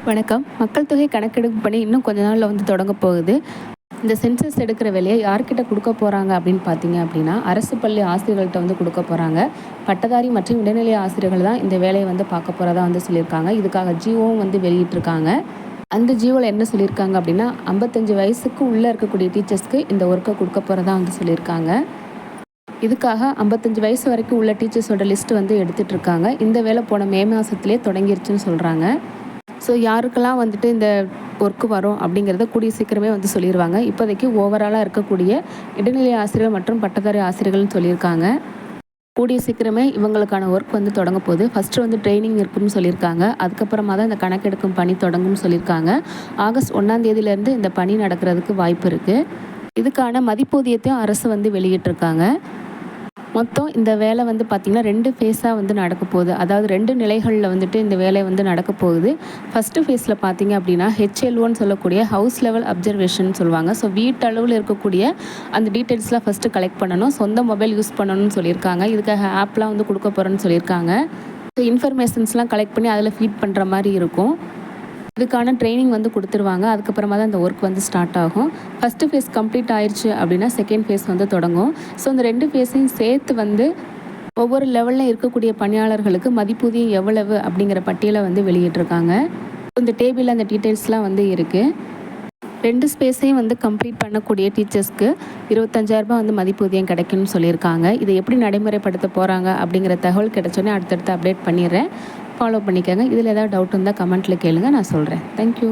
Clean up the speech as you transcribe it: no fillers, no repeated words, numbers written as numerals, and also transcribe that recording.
வணக்கம். மக்கள் தொகை கணக்கெடுப்பு பணி இன்னும் கொஞ்ச நாள்ல தொடங்க போகுது. இந்த சென்சஸ் எடுக்கிற வேலையை யார்கிட்ட குடுக்க போறாங்க அப்படின்னு பார்த்தீங்க அப்படின்னா, அரசு பள்ளி ஆசிரியர்கள்ட்ட குடுக்க போறாங்க. பட்டதாரி மற்றும் இடைநிலை ஆசிரியர்கள் தான் இந்த வேலையை பார்க்க போறதா சொல்லியிருக்காங்க. இதுக்காக ஜிஓவும் வெளியிட்டிருக்காங்க. அந்த ஜிஓல என்ன சொல்லியிருக்காங்க அப்படின்னா, 55 வயசுக்கு உள்ள இருக்கக்கூடிய டீச்சர்ஸ்க்கு இந்த ஒர்க்கை குடுக்க போறதா சொல்லியிருக்காங்க. இதுக்காக 55 வயசு வரைக்கும் உள்ள டீச்சர்ஸோட லிஸ்ட் எடுத்துட்டு இருக்காங்க. இந்த வேலை போன மே மாசத்திலேயே தொடங்கிருச்சுன்னு சொல்றாங்க. ஸோ யாருக்கெல்லாம் இந்த ஒர்க்கு வரும் அப்படிங்கிறத கூடிய சீக்கிரமே சொல்லிடுவாங்க. இப்போதைக்கு ஓவராலாக இருக்கக்கூடிய இடைநிலை ஆசிரியர் மற்றும் பட்டதாரி ஆசிரியர்கள்னு சொல்லியிருக்காங்க. கூடிய சீக்கிரமே இவங்களுக்கான ஒர்க் தொடங்க போகுது. ஃபஸ்ட்டு ட்ரைனிங் இருக்குன்னு சொல்லியிருக்காங்க. அதுக்கப்புறமா தான் இந்த கணக்கெடுக்கும் பணி தொடங்கும்னு சொல்லியிருக்காங்க. ஆகஸ்ட் 1ஆம் தேதியிலேருந்து இந்த பணி நடக்கிறதுக்கு வாய்ப்பு இருக்குது. இதுக்கான மதிப்பூதியத்தையும் அரசு வெளியிட்டிருக்காங்க. மொத்தம் இந்த வேலை பார்த்திங்கன்னா 2 ஃபேஸாக நடக்க போகுது. அதாவது 2 நிலைகளில் இந்த வேலை நடக்க போகுது. ஃபஸ்ட்டு ஃபேஸில் பார்த்திங்க அப்படின்னா ஹெச்எல்ஓன்னு சொல்லக்கூடிய ஹவுஸ் லெவல் அப்சர்வேஷன் சொல்லுவாங்க. ஸோ வீட்டளவில் இருக்கக்கூடிய அந்த டீட்டெயில்ஸ்லாம் ஃபஸ்ட்டு கலெக்ட் பண்ணணும். சொந்த மொபைல் யூஸ் பண்ணணும்னு சொல்லியிருக்காங்க. இதுக்காக ஆப்லாம் கொடுக்க போகிறேன்னு சொல்லியிருக்காங்க. ஸோ இன்ஃபர்மேஷன்ஸ்லாம் கலெக்ட் பண்ணி அதில் ஃபீட் பண்ணுற மாதிரி இருக்கும். இதுக்கான ட்ரைனிங் கொடுத்துருவாங்க. அதுக்கப்புறமா தான் இந்த ஒர்க் ஸ்டார்ட் ஆகும். ஃபஸ்ட்டு ஃபேஸ் கம்ப்ளீட் ஆயிடுச்சு அப்படின்னா செகண்ட் ஃபேஸ் தொடங்கும். ஸோ இந்த 2 ஃபேஸையும் சேர்த்து ஒவ்வொரு லெவலில் இருக்கக்கூடிய பணியாளர்களுக்கு மதிப்பூதியம் எவ்வளவு அப்படிங்கிற பட்டியலை வெளியிட்டிருக்காங்க. இந்த டேபிளில் அந்த டீட்டெயில்ஸ்லாம் இருக்குது. 2 ஸ்பேஸையும் கம்ப்ளீட் பண்ணக்கூடிய டீச்சர்ஸ்க்கு 25,000 மதிப்பூதியம் கிடைக்கும்னு சொல்லியிருக்காங்க. இதை எப்படி நடைமுறைப்படுத்த போகிறாங்க அப்படிங்கிற தகவல் கிடைச்சோன்னே அடுத்தடுத்து அப்டேட் பண்ணிடுறேன். ஃபாலோ பண்ணிக்கோங்க. இதில் ஏதாவது டவுட் இருந்தால் கமெண்ட்டில் கேளுங்க, நான் சொல்கிறேன். தேங்க்யூ.